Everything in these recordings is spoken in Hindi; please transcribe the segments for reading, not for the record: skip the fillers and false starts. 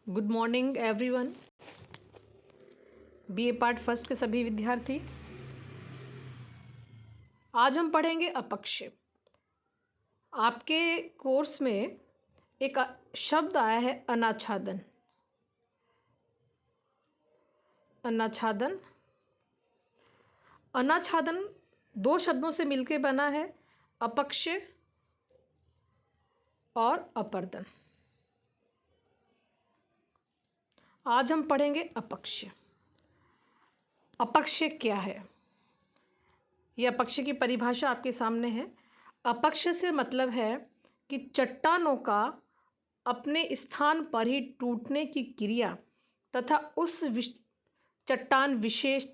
Good morning everyone. BA part first के सभी विद्यार्थी, आज हम पढ़ेंगे अपक्ष। आपके कोर्स में एक शब्द आया है अनाच्छादन। अनाच्छादन अनाच्छादन दो शब्दों से मिलकर बना है, अपक्ष और अपर्दन। आज हम पढ़ेंगे अपक्ष। अपक्ष क्या है? यह अपक्ष की परिभाषा आपके सामने है। अपक्ष से मतलब है कि चट्टानों का अपने स्थान पर ही टूटने की क्रिया तथा उस चट्टान विशेष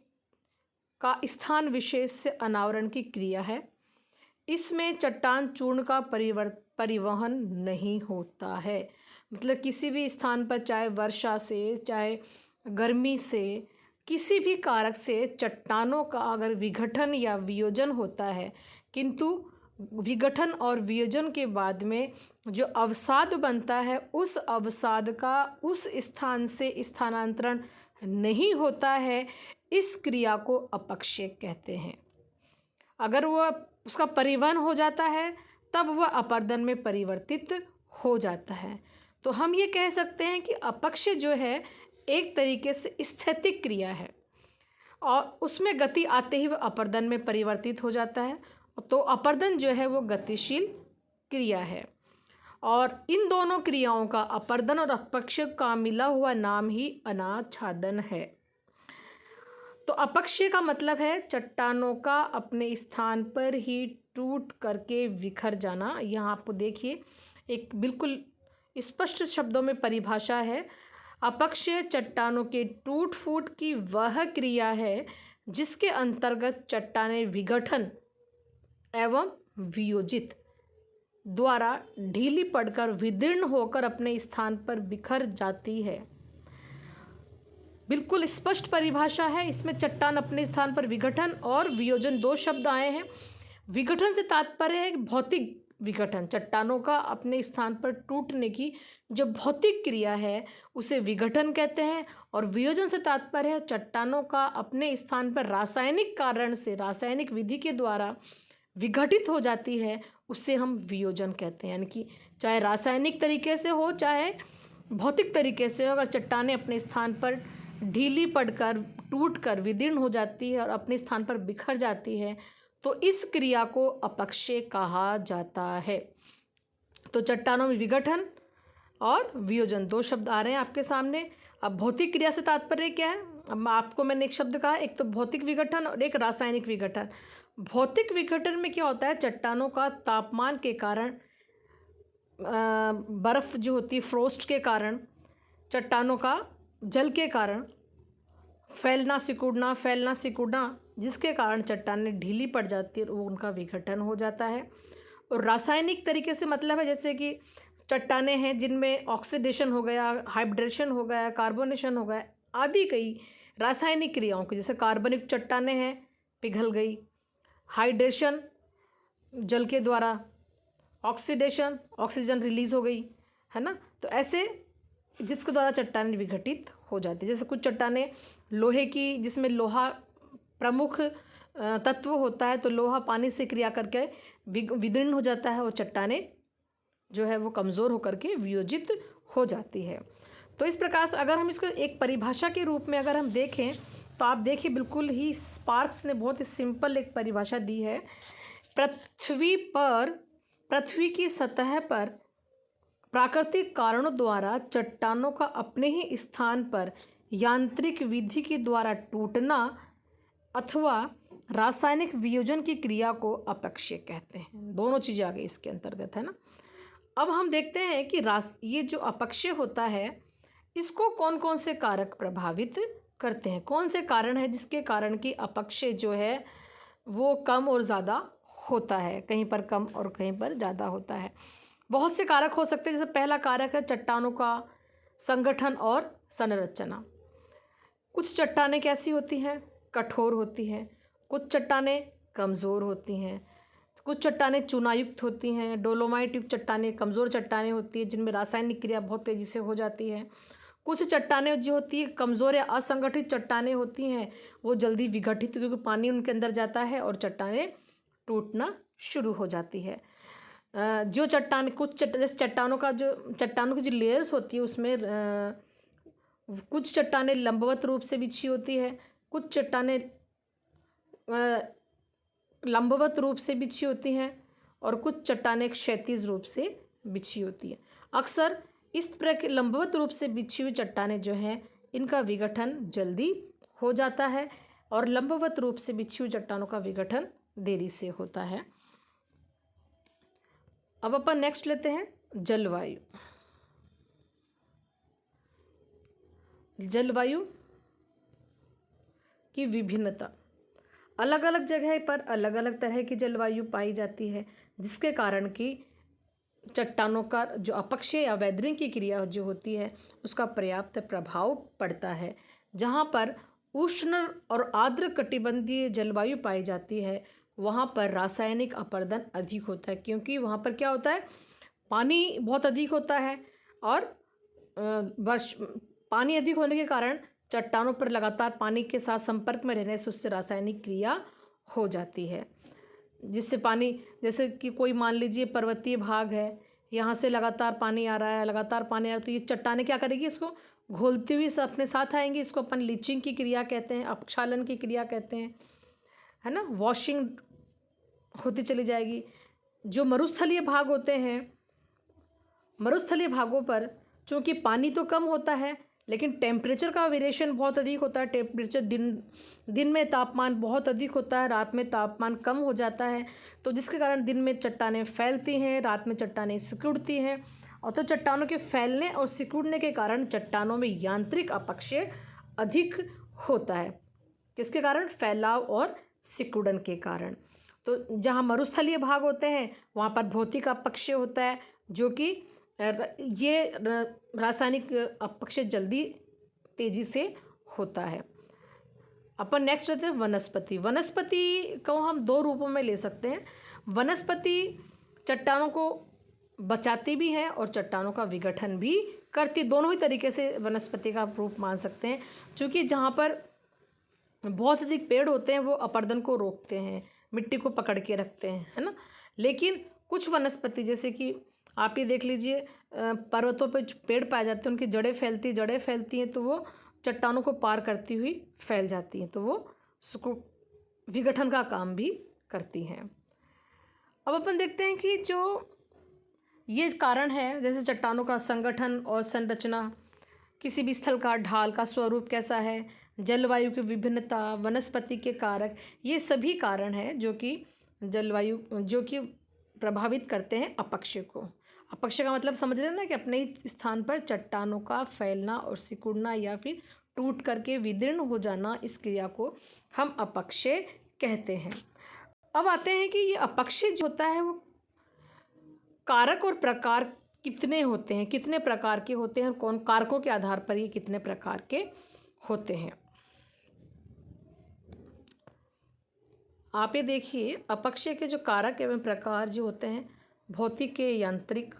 का स्थान विशेष से अनावरण की क्रिया है। इसमें चट्टान चूर्ण का परिवहन नहीं होता है। मतलब किसी भी स्थान पर, चाहे वर्षा से, चाहे गर्मी से, किसी भी कारक से चट्टानों का अगर विघटन या वियोजन होता है, किंतु विघटन और वियोजन के बाद में जो अवसाद बनता है, उस अवसाद का उस स्थान से स्थानांतरण नहीं होता है, इस क्रिया को अपक्ष कहते हैं। अगर वह उसका परिवहन हो जाता है तब वह अपर्दन में परिवर्तित हो जाता है। तो हम ये कह सकते हैं कि अपक्ष जो है एक तरीके से स्थैतिक क्रिया है और उसमें गति आते ही वह अपर्दन में परिवर्तित हो जाता है। तो अपर्दन जो है वो गतिशील क्रिया है और इन दोनों क्रियाओं का, अपर्दन और अपक्ष का मिला हुआ नाम ही अनाच्छादन है। तो अपक्ष का मतलब है चट्टानों का अपने स्थान पर ही टूट करके बिखर जाना। यहाँ आपको देखिए एक बिल्कुल स्पष्ट शब्दों में परिभाषा है। अपक्ष चट्टानों के टूट फूट की वह क्रिया है जिसके अंतर्गत चट्टानें विघटन एवं वियोजित द्वारा ढीली पड़कर विदीर्ण होकर अपने स्थान पर बिखर जाती है। बिल्कुल स्पष्ट परिभाषा है। इसमें चट्टान अपने स्थान पर विघटन और वियोजन दो शब्द आए हैं। विघटन से तात्पर्य है भौतिक विघटन। चट्टानों का अपने स्थान पर टूटने की जो भौतिक क्रिया है उसे विघटन कहते हैं। और वियोजन से तात्पर्य है चट्टानों का अपने स्थान पर रासायनिक कारण से, रासायनिक विधि के द्वारा विघटित हो जाती है, उससे हम वियोजन कहते हैं। यानी कि चाहे रासायनिक तरीके से हो, चाहे भौतिक तरीके से हो, अगर चट्टानें अपने स्थान पर ढीली पड़कर टूटकर विदीर्ण हो जाती है और अपने स्थान पर बिखर जाती है, तो इस क्रिया को अपक्ष कहा जाता है। तो चट्टानों में विघटन और वियोजन दो शब्द आ रहे हैं आपके सामने। अब भौतिक क्रिया से तात्पर्य क्या है? अब आपको मैंने एक शब्द कहा, एक तो भौतिक विघटन और एक रासायनिक विघटन। भौतिक विघटन में क्या होता है? चट्टानों का तापमान के कारण, बर्फ़ जो होती है फ्रोस्ट के कारण, चट्टानों का जल के कारण फैलना सिकुड़ना जिसके कारण चट्टानें ढीली पड़ जाती है और वो उनका विघटन हो जाता है। और रासायनिक तरीके से मतलब है जैसे कि चट्टानें हैं जिनमें ऑक्सीडेशन हो गया, हाइब्रेशन हो गया, कार्बोनेशन हो गया, आदि कई रासायनिक क्रियाओं की, जैसे कार्बनिक चट्टानें हैं पिघल गई, हाइड्रेशन जल के द्वारा, ऑक्सीडेशन ऑक्सीजन रिलीज़ हो गई, है ना। तो ऐसे जिसके द्वारा चट्टानें विघटित हो जाती है। जैसे कुछ चट्टानें लोहे की, जिसमें लोहा प्रमुख तत्व होता है, तो लोहा पानी से क्रिया करके विदीर्ण हो जाता है और चट्टानें जो है वो कमज़ोर होकर के वियोजित हो जाती है। तो इस प्रकार से अगर हम इसको एक परिभाषा के रूप में अगर हम देखें तो आप देखिए बिल्कुल ही स्पार्क्स ने बहुत ही सिंपल एक परिभाषा दी है। पृथ्वी की सतह पर प्राकृतिक कारणों द्वारा चट्टानों का अपने ही स्थान पर यांत्रिक विधि के द्वारा टूटना अथवा रासायनिक वियोजन की क्रिया को अपक्ष कहते हैं। दोनों चीज़ें आ गई इसके अंतर्गत, है ना। अब हम देखते हैं कि ये जो अपक्ष होता है इसको कौन कौन से कारक प्रभावित करते हैं, कौन से कारण है जिसके कारण कि अपक्ष जो है वो कम और ज़्यादा होता है, कहीं पर कम और कहीं पर ज़्यादा होता है। बहुत से कारक हो सकते हैं। जैसे पहला कारक है चट्टानों का संगठन और संरचना। कुछ चट्टानें कैसी होती हैं? कठोर होती हैं। कुछ चट्टानें कमज़ोर होती हैं। कुछ चट्टानें चूनायुक्त होती हैं। डोलोमाइट युक्त चट्टानें कमज़ोर चट्टानें होती हैं जिनमें रासायनिक क्रिया बहुत तेज़ी से हो जाती है। कुछ चट्टानें जो होती है कमज़ोर या असंगठित चट्टानें होती हैं, वो जल्दी विघटित, क्योंकि पानी उनके अंदर जाता है और चट्टानें टूटना शुरू हो जाती है। जो चट्टान जैसे चट्टानों की जो लेयर्स होती है उसमें कुछ चट्टानें लंबवत रूप से बिछी होती है, कुछ चट्टानें लंबवत रूप से बिछी होती हैं और कुछ चट्टानें क्षैतिज रूप से बिछी होती है। अक्सर इस तरह के लंबवत रूप से बिछी हुई चट्टानें जो हैं इनका विघटन जल्दी हो जाता है और लंबवत रूप से बिछी हुई चट्टानों का विघटन देरी से होता है। अब अपन नेक्स्ट लेते हैं जलवायु। जलवायु की विभिन्नता। अलग अलग जगह पर अलग अलग तरह की जलवायु पाई जाती है, जिसके कारण कि चट्टानों का जो अपक्षय या वैदरिंग की क्रिया जो होती है उसका पर्याप्त प्रभाव पड़ता है। जहाँ पर उष्ण और आर्द्र कटिबंधीय जलवायु पाई जाती है वहाँ पर रासायनिक अपरदन अधिक होता है, क्योंकि वहाँ पर क्या होता है, पानी बहुत अधिक होता है और पानी अधिक होने के कारण चट्टानों पर लगातार पानी के साथ संपर्क में रहने से उससे रासायनिक क्रिया हो जाती है, जिससे पानी, जैसे कि कोई मान लीजिए पर्वतीय भाग है, यहाँ से लगातार पानी आ रहा है, लगातार पानी आ रहा है, तो ये चट्टानें क्या करेगी, इसको घोलती हुई अपने साथ आएंगी। इसको अपन लीचिंग की क्रिया कहते हैं, अपक्षालन की क्रिया कहते हैं, है ना, वॉशिंग होती चली जाएगी। जो मरुस्थलीय भाग होते हैं, मरुस्थलीय भागों पर चूँकि पानी तो कम होता है लेकिन टेम्परेचर का वेरिएशन बहुत अधिक होता है। टेम्परेचर दिन में तापमान बहुत अधिक होता है, रात में तापमान कम हो जाता है, तो जिसके कारण दिन में चट्टानें फैलती हैं, रात में चट्टानें सिकुड़ती हैं। और तो चट्टानों के फैलने और सिकुड़ने के कारण चट्टानों में यांत्रिक अपक्षय अधिक होता है। किसके कारण? फैलाव और सिकुड़न के कारण। तो जहाँ मरुस्थलीय भाग होते हैं वहाँ पर भौतिक अपक्षय होता है, जो कि ये रासायनिक अपक्षय जल्दी तेज़ी से होता है। अपन नेक्स्ट लेते हैं वनस्पति। वनस्पति को हम दो रूपों में ले सकते हैं। वनस्पति चट्टानों को बचाती भी है और चट्टानों का विघटन भी करती, दोनों ही तरीके से वनस्पति का रूप मान सकते हैं। क्योंकि जहाँ पर बहुत अधिक पेड़ होते हैं वो अपरदन को रोकते हैं, मिट्टी को पकड़ के रखते हैं, है ना। लेकिन कुछ वनस्पति, जैसे कि आप ये देख लीजिए, पर्वतों पे जो पेड़ पाए जाते हैं उनकी जड़ें फैलती हैं तो वो चट्टानों को पार करती हुई फैल जाती हैं, तो वो विघटन का काम भी करती हैं। अब अपन देखते हैं कि जो ये कारण है, जैसे चट्टानों का संगठन और संरचना, किसी भी स्थल का ढाल का स्वरूप कैसा है, जलवायु की विभिन्नता, वनस्पति के कारक, ये सभी कारण हैं जो कि प्रभावित करते हैं अपक्षय को। अपक्षय का मतलब समझ रहे हैं ना, कि अपने ही स्थान पर चट्टानों का फैलना और सिकुड़ना या फिर टूट करके विदीर्ण हो जाना, इस क्रिया को हम अपक्षय कहते हैं। अब आते हैं कि ये अपक्षय जो होता है वो कारक और प्रकार कितने होते हैं, कितने प्रकार के होते हैं, और कौन कारकों के आधार पर ये कितने प्रकार के होते हैं। आप ये देखिए, अपक्षय के जो कारक एवं प्रकार जो होते हैं, भौतिक, यांत्रिक,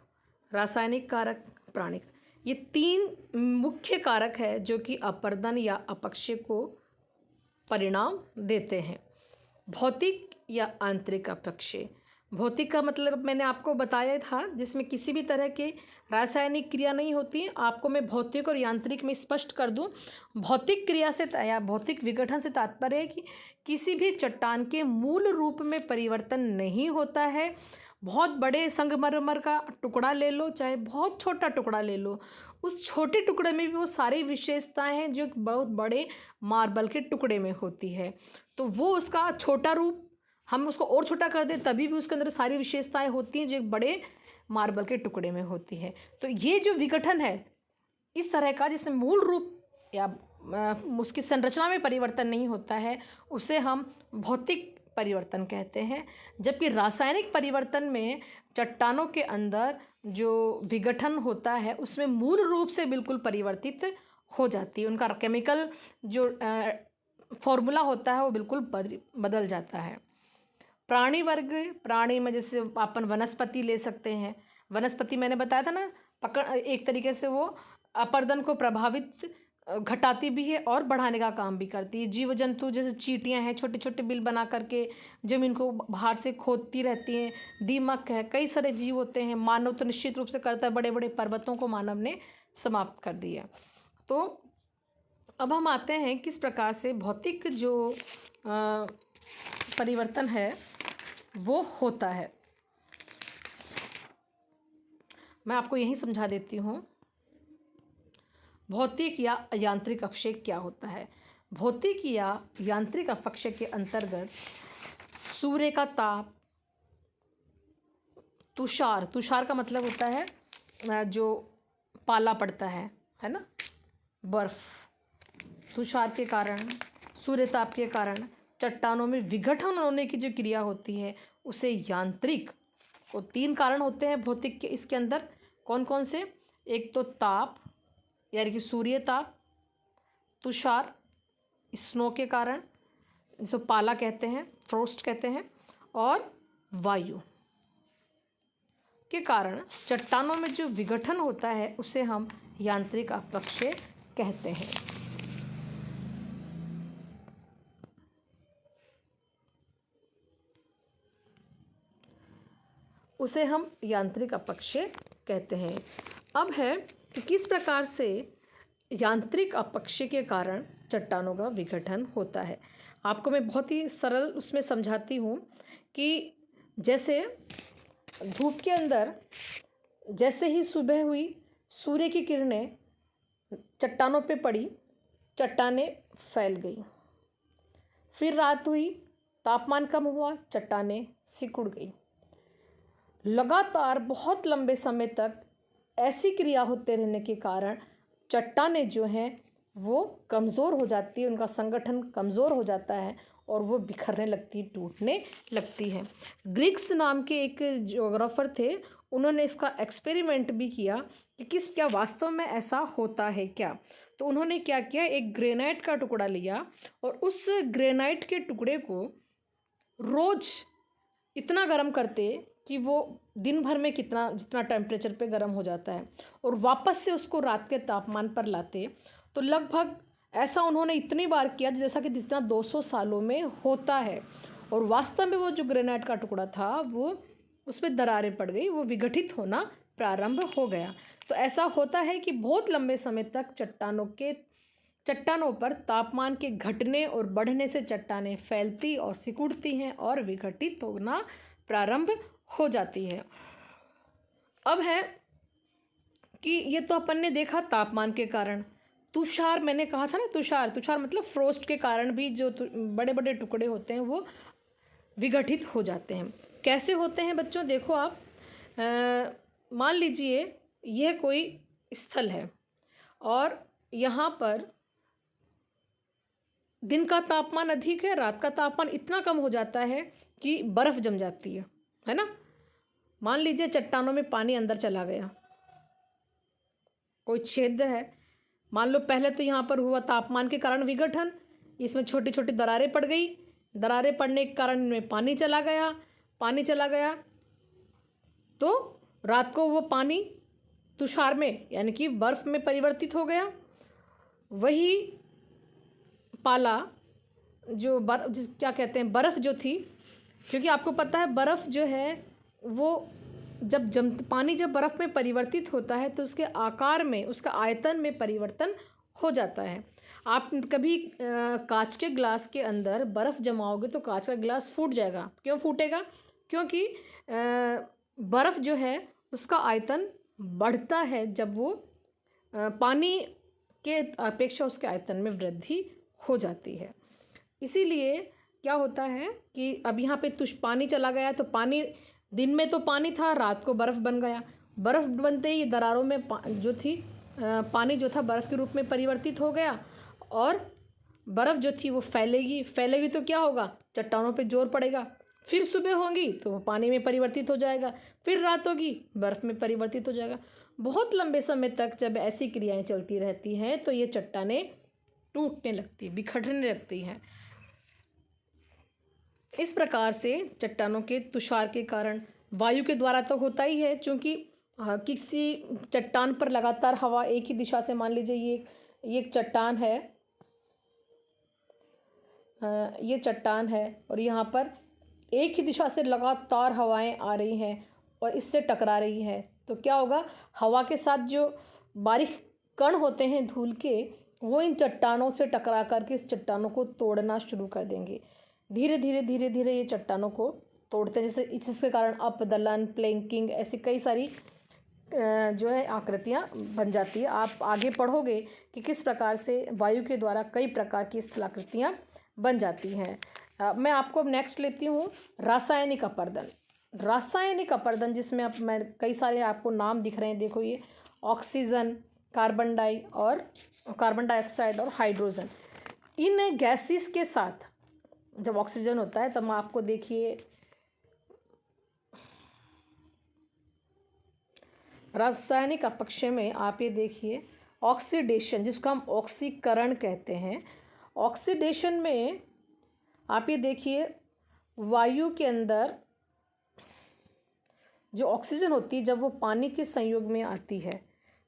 रासायनिक कारक, प्राणिक, ये तीन मुख्य कारक है जो कि अपरदन या अपक्षय को परिणाम देते हैं। भौतिक या आंतरिक अपक्षय। भौतिक का मतलब मैंने आपको बताया था, जिसमें किसी भी तरह की रासायनिक क्रिया नहीं होती। आपको मैं भौतिक और यांत्रिक में स्पष्ट कर दूं। भौतिक क्रिया से या भौतिक विघटन से तात्पर्य है कि किसी भी चट्टान के मूल रूप में परिवर्तन नहीं होता है। बहुत बड़े संगमरमर का टुकड़ा ले लो, चाहे बहुत छोटा टुकड़ा ले लो, उस छोटे टुकड़े में भी वो सारी विशेषताएं हैं जो बहुत बड़े मार्बल के टुकड़े में होती है। तो वो उसका छोटा रूप, हम उसको और छोटा कर दें तभी भी उसके अंदर सारी विशेषताएं होती हैं जो एक बड़े मार्बल के टुकड़े में होती है। तो ये जो विघटन है इस तरह का, जिसमें मूल रूप या उसकी संरचना में परिवर्तन नहीं होता है, उसे हम भौतिक परिवर्तन कहते हैं। जबकि रासायनिक परिवर्तन में चट्टानों के अंदर जो विघटन होता है उसमें मूल रूप से बिल्कुल परिवर्तित हो जाती है, उनका केमिकल जो फॉर्मूला होता है वो बिल्कुल बदल जाता है। प्राणी वर्ग, प्राणी में जैसे अपन वनस्पति ले सकते हैं। वनस्पति मैंने बताया था ना, एक तरीके से वो अपर्दन को प्रभावित घटाती भी है और बढ़ाने का काम भी करती है। जीव जंतु जैसे चींटियां हैं, छोटे छोटे बिल बना करके जमीन को बाहर से खोदती रहती हैं। दीमक है, कई सारे जीव होते हैं। मानव तो निश्चित रूप से करता है, बड़े बड़े पर्वतों को मानव ने समाप्त कर दिया। तो अब हम आते हैं किस प्रकार से भौतिक जो परिवर्तन है वो होता है। मैं आपको यही समझा देती हूँ भौतिक या यांत्रिक अपक्षय क्या होता है। भौतिक या यांत्रिक अपक्षय के अंतर्गत सूर्य का ताप, तुषार, तुषार का मतलब होता है जो पाला पड़ता है ना, बर्फ, तुषार के कारण, सूर्य ताप के कारण चट्टानों में विघटन होने की जो क्रिया होती है उसे यांत्रिक। वो 3 कारण होते हैं भौतिक के इसके अंदर। कौन कौन से? एक तो ताप यानी कि सूर्य ताप, तुषार स्नो के कारण जिसे पाला कहते हैं, फ्रोस्ट कहते हैं, और वायु के कारण चट्टानों में जो विघटन होता है उसे हम यांत्रिक अपक्षय कहते हैं। उसे हम यांत्रिक अपक्षय कहते हैं। अब है कि किस प्रकार से यांत्रिक अपक्षय के कारण चट्टानों का विघटन होता है। आपको मैं बहुत ही सरल उसमें समझाती हूँ कि जैसे धूप के अंदर जैसे ही सुबह हुई, सूर्य की किरणें चट्टानों पे पड़ी, चट्टानें फैल गई। फिर रात हुई, तापमान कम हुआ, चट्टानें सिकुड़ गई। लगातार बहुत लंबे समय तक ऐसी क्रिया होते रहने के कारण चट्टानें जो हैं वो कमज़ोर हो जाती है, उनका संगठन कमज़ोर हो जाता है और वो बिखरने लगती, टूटने लगती है। ग्रिग्स नाम के एक ज्योग्राफर थे, उन्होंने इसका एक्सपेरिमेंट भी किया कि क्या वास्तव में ऐसा होता है क्या। तो उन्होंने क्या किया, एक ग्रेनाइट का टुकड़ा लिया और उस ग्रेनाइट के टुकड़े को रोज़ इतना गर्म करते कि वो दिन भर में जितना टेम्परेचर पे गर्म हो जाता है, और वापस से उसको रात के तापमान पर लाते। तो लगभग ऐसा उन्होंने इतनी बार किया जैसा कि जितना 200 सालों में होता है, और वास्तव में वो जो ग्रेनाइट का टुकड़ा था वो उसमें दरारें पड़ गई, वो विघटित होना प्रारंभ हो गया। तो ऐसा होता है कि बहुत लंबे समय तक चट्टानों पर तापमान के घटने और बढ़ने से चट्टानें फैलती और सिकुड़ती हैं और विघटित होना प्रारंभ हो जाती है। अब है कि ये तो अपन ने देखा तापमान के कारण। तुषार, मैंने कहा था ना, तुषार मतलब फ्रोस्ट के कारण भी जो बड़े बड़े टुकड़े होते हैं वो विघटित हो जाते हैं। कैसे होते हैं बच्चों? देखो आप, मान लीजिए यह कोई स्थल है और यहाँ पर दिन का तापमान अधिक है, रात का तापमान इतना कम हो जाता है कि बर्फ़ जम जाती है ना। मान लीजिए चट्टानों में पानी अंदर चला गया, कोई छेद है, मान लो पहले तो यहाँ पर हुआ तापमान के कारण विघटन, इसमें छोटी छोटी दरारें पड़ गई, दरारें पड़ने के कारण इनमें पानी चला गया, तो रात को वो पानी तुषार में यानी कि बर्फ़ में परिवर्तित हो गया। वही पाला जो क्या कहते हैं, बर्फ़ जो थी, क्योंकि आपको पता है बर्फ़ जो है वो पानी जब बर्फ़ में परिवर्तित होता है तो उसके आकार में, उसका आयतन में परिवर्तन हो जाता है। आप कभी कांच के ग्लास के अंदर बर्फ़ जमाओगे तो कांच का ग्लास फूट जाएगा। क्यों फूटेगा? क्योंकि बर्फ़ जो है उसका आयतन बढ़ता है जब वो पानी के अपेक्षा उसके आयतन में वृद्धि हो जाती है। इसीलिए क्या होता है कि अब यहाँ पे पानी चला गया, तो पानी दिन में तो पानी था, रात को बर्फ़ बन गया। बर्फ़ बनते ही दरारों में जो थी पानी जो था बर्फ़ के रूप में परिवर्तित हो गया, और बर्फ़ जो थी वो फैलेगी तो क्या होगा, चट्टानों पे जोर पड़ेगा, फिर सुबह होगी तो वो पानी में परिवर्तित हो जाएगा, फिर रात होगी बर्फ़ में परिवर्तित हो जाएगा। बहुत लंबे समय तक जब ऐसी क्रियाएं चलती रहती हैं तो ये चट्टानें टूटने लगती, बिखरने लगती हैं। इस प्रकार से चट्टानों के तुषार के कारण, वायु के द्वारा तो होता ही है, क्योंकि किसी चट्टान पर लगातार हवा एक ही दिशा से, मान लीजिए ये एक चट्टान है, ये चट्टान है और यहाँ पर एक ही दिशा से लगातार हवाएं आ रही हैं और इससे टकरा रही है, तो क्या होगा, हवा के साथ जो बारीक कण होते हैं धूल के, वो इन चट्टानों से टकरा करके इस चट्टानों को तोड़ना शुरू कर देंगे। धीरे धीरे धीरे धीरे ये चट्टानों को तोड़ते हैं, जैसे इसके कारण अपदलन, प्लैंकिंग, ऐसी कई सारी जो है आकृतियाँ बन जाती है। आप आगे पढ़ोगे कि किस प्रकार से वायु के द्वारा कई प्रकार की स्थलाकृतियाँ बन जाती हैं। मैं आपको अब नेक्स्ट लेती हूँ रासायनिक अपरदन। रासायनिक अपरदन जिसमें अब मैं कई सारे आपको नाम दिख रहे हैं, देखो ये ऑक्सीजन, कार्बन डाइऑक्साइड और हाइड्रोजन। इन गैसेस के साथ जब ऑक्सीजन होता है तब आपको देखिए रासायनिक अपक्षय में आप ये देखिए ऑक्सीडेशन, जिसको हम ऑक्सीकरण कहते हैं। ऑक्सीडेशन में आप ये देखिए वायु के अंदर जो ऑक्सीजन होती है जब वो पानी के संयोग में आती है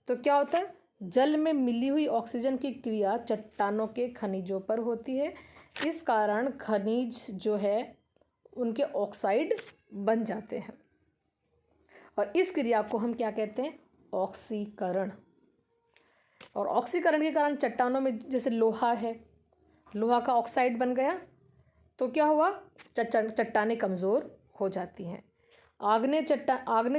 तो क्या होता है, जल में मिली हुई ऑक्सीजन की क्रिया चट्टानों के खनिजों पर होती है। इस कारण खनिज जो है उनके ऑक्साइड बन जाते हैं और इस क्रिया को हम क्या कहते हैं, ऑक्सीकरण। और ऑक्सीकरण के कारण चट्टानों में जैसे लोहा है, लोहा का ऑक्साइड बन गया तो क्या हुआ, चट्टानें कमज़ोर हो जाती हैं। आग्नेय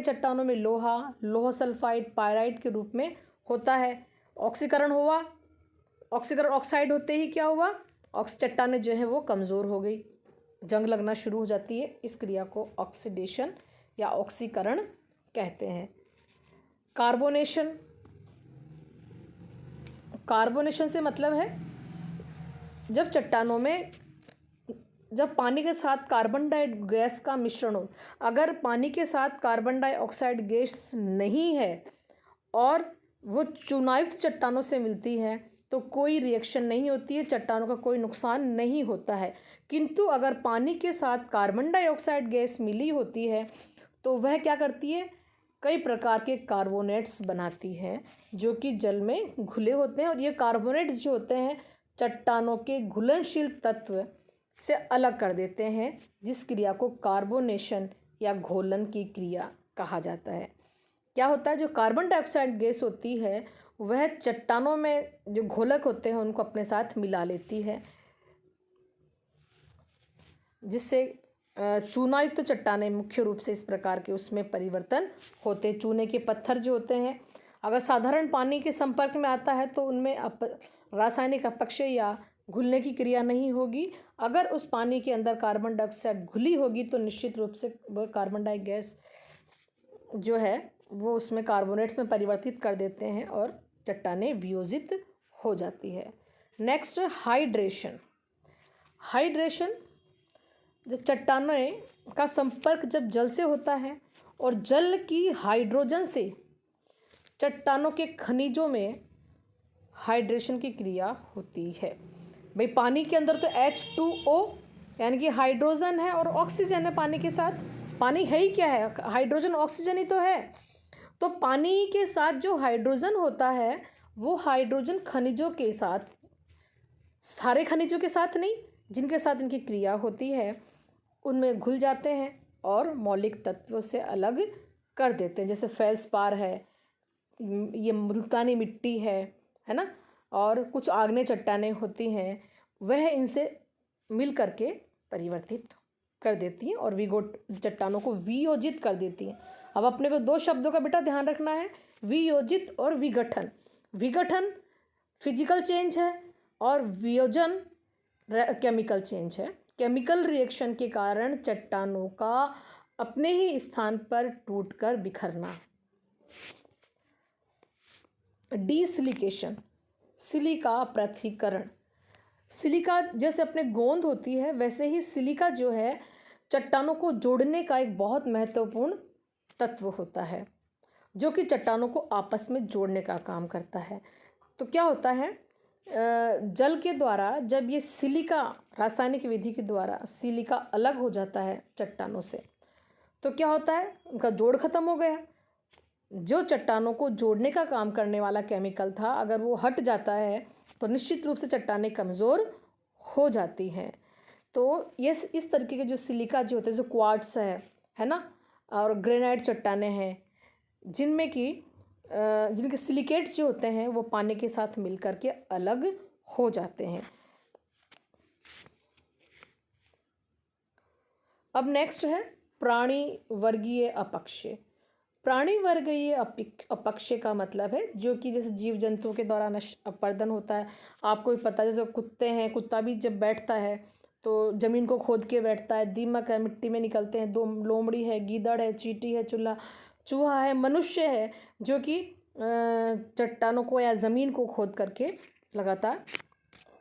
चट्टानों में लोहा सल्फाइड पायराइट के रूप में होता है। ऑक्सीकरण हुआ, ऑक्सीकरण ऑक्साइड होते ही क्या हुआ, चट्टानें जो है वो कमज़ोर हो गई, जंग लगना शुरू हो जाती है। इस क्रिया को ऑक्सीडेशन या ऑक्सीकरण कहते हैं। कार्बोनेशन से मतलब है जब चट्टानों में जब पानी के साथ कार्बन डाइऑक्साइड गैस का मिश्रण हो। अगर पानी के साथ कार्बन डाइऑक्साइड गैस नहीं है और वो चूनायुक्त चट्टानों से मिलती है तो कोई रिएक्शन नहीं होती है, चट्टानों का कोई नुकसान नहीं होता है। किंतु अगर पानी के साथ कार्बन डाइऑक्साइड गैस मिली होती है तो वह क्या करती है, कई प्रकार के कार्बोनेट्स बनाती है जो कि जल में घुले होते हैं और ये कार्बोनेट्स जो होते हैं चट्टानों के घुलनशील तत्व से अलग कर देते हैं, जिस क्रिया को कार्बोनेशन या घोलन की क्रिया कहा जाता है। क्या होता है, जो कार्बन डाइऑक्साइड गैस होती है वह चट्टानों में जो घोलक होते हैं उनको अपने साथ मिला लेती है, जिससे चूनायुक्त चट्टानें मुख्य रूप से इस प्रकार के उसमें परिवर्तन होते। चूने के पत्थर जो होते हैं अगर साधारण पानी के संपर्क में आता है तो उनमें रासायनिक अपक्षय या घुलने की क्रिया नहीं होगी। अगर उस पानी के अंदर कार्बन डाइऑक्साइड घुली होगी तो निश्चित रूप से वह कार्बन डाई गैस जो है वो उसमें कार्बोनेट्स में परिवर्तित कर देते हैं और चट्टानें वियोजित हो जाती है। Next hydration. जब चट्टानों का संपर्क जब जल से होता है और जल की हाइड्रोजन से चट्टानों के खनिजों में हाइड्रेशन की क्रिया होती है। भाई पानी के अंदर तो H2O यानी कि हाइड्रोजन है और ऑक्सीजन है पानी के साथ। पानी है ही क्या है, हाइड्रोजन ऑक्सीजन ही तो है। तो पानी के साथ जो हाइड्रोजन होता है वो हाइड्रोजन खनिजों के साथ, सारे खनिजों के साथ नहीं, जिनके साथ इनकी क्रिया होती है उनमें घुल जाते हैं और मौलिक तत्वों से अलग कर देते हैं। जैसे फेल्सपार है, ये मुल्तानी मिट्टी है ना, और कुछ आग्नेय चट्टानें होती हैं, वह इनसे मिल करके परिवर्तित कर देती हैं और चट्टानों को वियोजित कर देती हैं। अब अपने को दो शब्दों का बेटा ध्यान रखना है, वियोजित और विघटन। विघटन फिजिकल चेंज है और वियोजन केमिकल चेंज है। केमिकल रिएक्शन के कारण चट्टानों का अपने ही स्थान पर टूटकर बिखरना। डिसिलिकेशन, सिलिका पृथक्करण। सिलिका जैसे अपने गोंद होती है वैसे ही सिलिका जो है चट्टानों को जोड़ने का एक बहुत महत्वपूर्ण तत्व होता है जो कि चट्टानों को आपस में जोड़ने का काम करता है। तो क्या होता है, जल के द्वारा जब ये सिलिका रासायनिक विधि के द्वारा सिलिका अलग हो जाता है चट्टानों से तो क्या होता है, उनका जोड़ खत्म हो गया। जो चट्टानों को जोड़ने का काम करने वाला केमिकल था, अगर वो हट जाता है तो निश्चित रूप से चट्टानें कमज़ोर हो जाती हैं। तो ये इस तरीके के जो सिलिका जो होते हैं, जो क्वार्ट्स है ना, और ग्रेनाइट चट्टानें हैं, जिनमें कि जिनके सिलिकेट्स जो होते हैं वो पानी के साथ मिल करके अलग हो जाते हैं। अब नेक्स्ट है प्राणी वर्गीय अपक्षय। प्राणी वर्गीय अपक्षय का मतलब है जो कि जैसे जीव जंतुओं के द्वारा अपरदन होता है। आपको भी पता है, जैसे कुत्ते हैं, कुत्ता भी जब बैठता है तो ज़मीन को खोद के बैठता है। दीमक है, मिट्टी में निकलते हैं। दो लोमड़ी है, गीदड़ है, चींटी है, चूहा है, मनुष्य है जो कि चट्टानों को या ज़मीन को खोद करके लगातार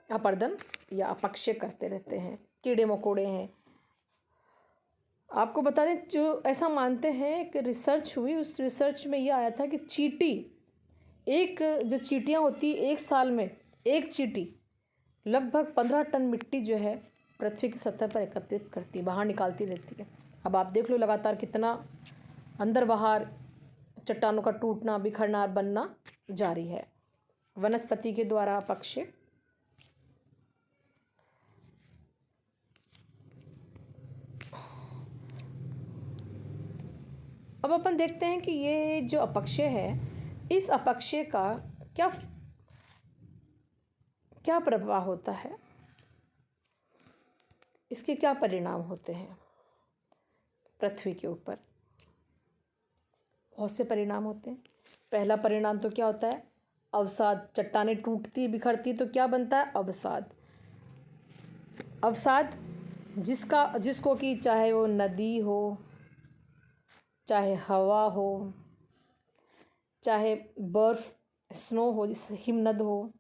अपरदन या अपक्षय करते रहते हैं। कीड़े मकोड़े हैं। आपको बता दें, जो ऐसा मानते हैं कि रिसर्च हुई, उस रिसर्च में यह आया था कि चींटी, एक जो चींटियाँ होती एक साल में एक चींटी लगभग 15 टन मिट्टी जो है पृथ्वी की सतह पर एकत्रित करती, बाहर निकालती रहती है। अब आप देख लो लगातार कितना अंदर बाहर चट्टानों का टूटना, बिखरना, बनना जारी है वनस्पति के द्वारा अपक्षय। अब अपन देखते हैं कि ये जो अपक्षय है, इस अपक्षय का क्या क्या प्रभाव होता है, इसके क्या परिणाम होते हैं पृथ्वी के ऊपर। बहुत से परिणाम होते हैं। पहला परिणाम तो क्या होता है, अवसाद। चट्टानें टूटती बिखरती तो क्या बनता है, अवसाद। अवसाद जिसको कि चाहे वो नदी हो, चाहे हवा हो, चाहे बर्फ स्नो हो, जिससे हिमनद हो,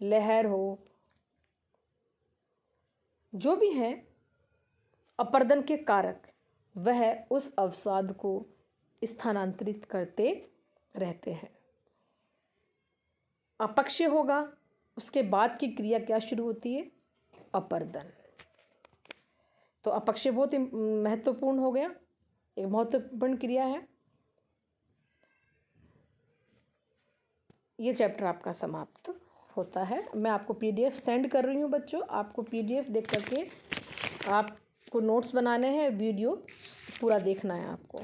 लहर हो, जो भी है अपरदन के कारक, वह उस अवसाद को स्थानांतरित करते रहते हैं। अपक्षय होगा, उसके बाद की क्रिया क्या शुरू होती है, अपरदन। तो अपक्षय बहुत ही महत्वपूर्ण हो गया, एक महत्वपूर्ण क्रिया है। ये चैप्टर आपका समाप्त होता है। मैं आपको पीडीएफ सेंड कर रही हूँ बच्चों। आपको पीडीएफ देख करके आपको नोट्स बनाने हैं, वीडियो पूरा देखना है आपको।